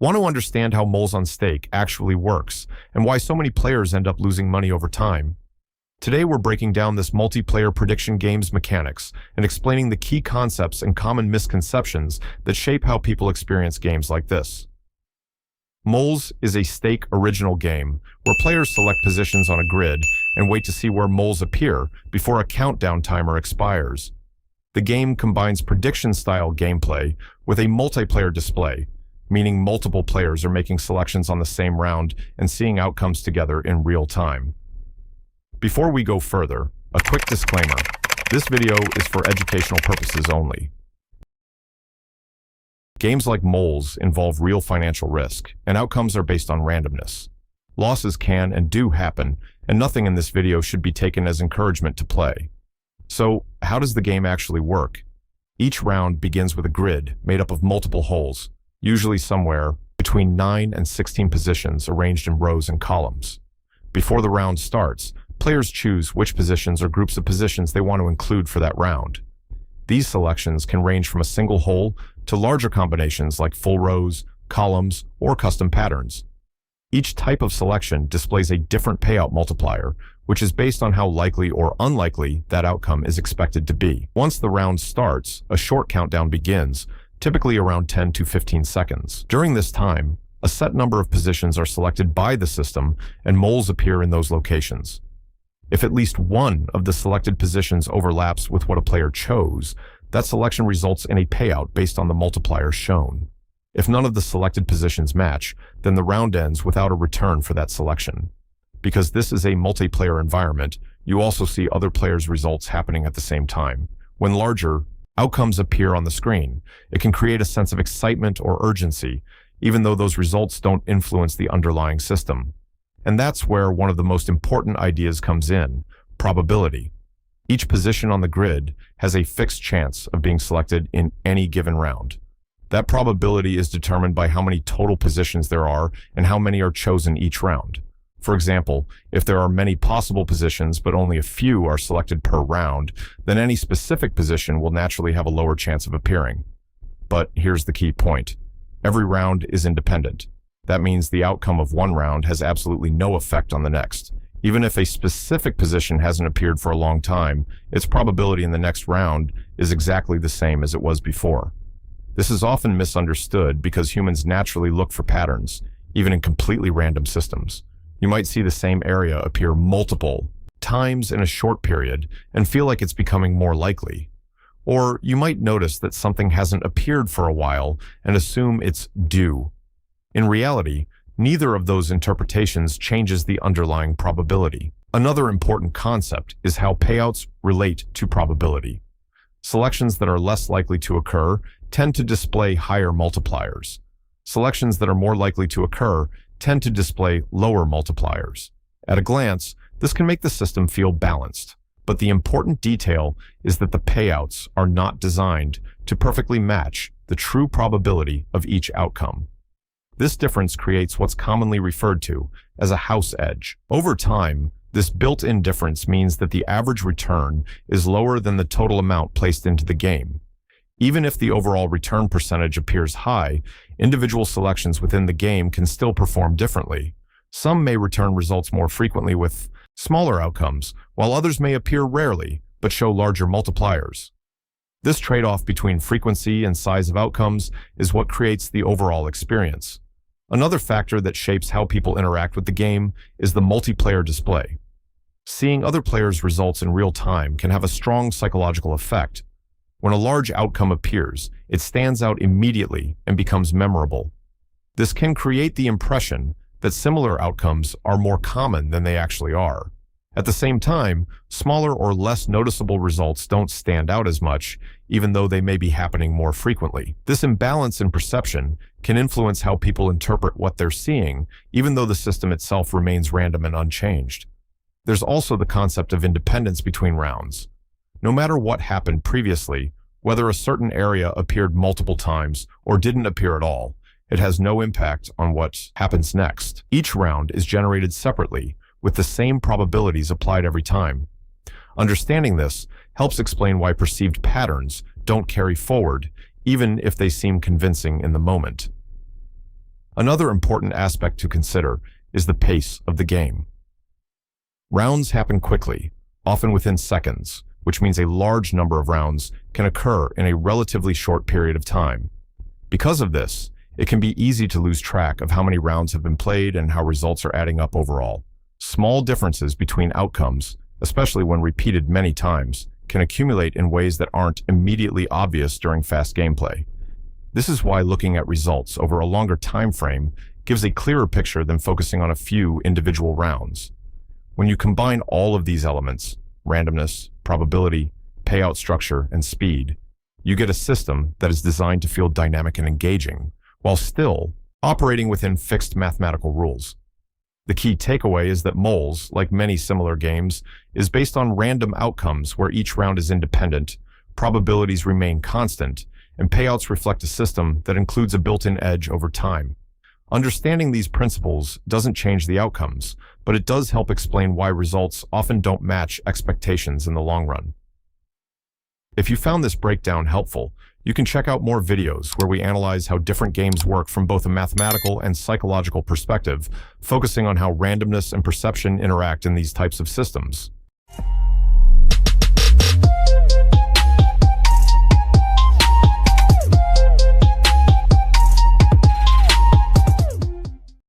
Want to understand how moles on stake actually works and why so many players end up losing money over time? Today we're breaking down this multiplayer prediction game's mechanics and explaining the key concepts and common misconceptions that shape how people experience games like this. Moles is a stake original game where players select positions on a grid and wait to see where moles appear before a countdown timer expires. The game combines prediction-style gameplay with a multiplayer display, meaning multiple players are making selections on the same round and seeing outcomes together in real time. Before we go further, a quick disclaimer. This video is for educational purposes only. Games like Moles involve real financial risk, and outcomes are based on randomness. Losses can and do happen, and nothing in this video should be taken as encouragement to play. So, how does the game actually work? Each round begins with a grid made up of multiple holes, usually somewhere between 9 and 16 positions arranged in rows and columns. Before the round starts, players choose which positions or groups of positions they want to include for that round. These selections can range from a single hole to larger combinations like full rows, columns, or custom patterns. Each type of selection displays a different payout multiplier, which is based on how likely or unlikely that outcome is expected to be. Once the round starts, a short countdown begins, typically around 10 to 15 seconds. During this time, a set number of positions are selected by the system, and moles appear in those locations. If at least one of the selected positions overlaps with what a player chose, that selection results in a payout based on the multiplier shown. If none of the selected positions match, then the round ends without a return for that selection. Because this is a multiplayer environment, you also see other players' results happening at the same time. When larger outcomes appear on the screen, it can create a sense of excitement or urgency, even though those results don't influence the underlying system. And that's where one of the most important ideas comes in: probability. Each position on the grid has a fixed chance of being selected in any given round. That probability is determined by how many total positions there are and how many are chosen each round. For example, if there are many possible positions but only a few are selected per round, then any specific position will naturally have a lower chance of appearing. But here's the key point. Every round is independent. That means the outcome of one round has absolutely no effect on the next. Even if a specific position hasn't appeared for a long time, its probability in the next round is exactly the same as it was before. This is often misunderstood because humans naturally look for patterns, even in completely random systems. You might see the same area appear multiple times in a short period and feel like it's becoming more likely. Or you might notice that something hasn't appeared for a while and assume it's due. In reality, neither of those interpretations changes the underlying probability. Another important concept is how payouts relate to probability. Selections that are less likely to occur tend to display higher multipliers. Selections that are more likely to occur tend to display lower multipliers. At a glance, this can make the system feel balanced, but the important detail is that the payouts are not designed to perfectly match the true probability of each outcome. This difference creates what's commonly referred to as a house edge. Over time, this built-in difference means that the average return is lower than the total amount placed into the game. Even if the overall return percentage appears high, individual selections within the game can still perform differently. Some may return results more frequently with smaller outcomes, while others may appear rarely but show larger multipliers. This trade-off between frequency and size of outcomes is what creates the overall experience. Another factor that shapes how people interact with the game is the multiplayer display. Seeing other players' results in real time can have a strong psychological effect. When a large outcome appears, it stands out immediately and becomes memorable. This can create the impression that similar outcomes are more common than they actually are. At the same time, smaller or less noticeable results don't stand out as much, even though they may be happening more frequently. This imbalance in perception can influence how people interpret what they're seeing, even though the system itself remains random and unchanged. There's also the concept of independence between rounds. No matter what happened previously, whether a certain area appeared multiple times or didn't appear at all, it has no impact on what happens next. Each round is generated separately, with the same probabilities applied every time. Understanding this helps explain why perceived patterns don't carry forward, even if they seem convincing in the moment. Another important aspect to consider is the pace of the game. Rounds happen quickly, often within seconds, which means a large number of rounds can occur in a relatively short period of time. Because of this, it can be easy to lose track of how many rounds have been played and how results are adding up overall. Small differences between outcomes, especially when repeated many times, can accumulate in ways that aren't immediately obvious during fast gameplay. This is why looking at results over a longer time frame gives a clearer picture than focusing on a few individual rounds. When you combine all of these elements, randomness, probability, payout structure, and speed, you get a system that is designed to feel dynamic and engaging, while still operating within fixed mathematical rules. The key takeaway is that Moles, like many similar games, is based on random outcomes where each round is independent, probabilities remain constant, and payouts reflect a system that includes a built-in edge over time. Understanding these principles doesn't change the outcomes, but it does help explain why results often don't match expectations in the long run. If you found this breakdown helpful, you can check out more videos where we analyze how different games work from both a mathematical and psychological perspective, focusing on how randomness and perception interact in these types of systems.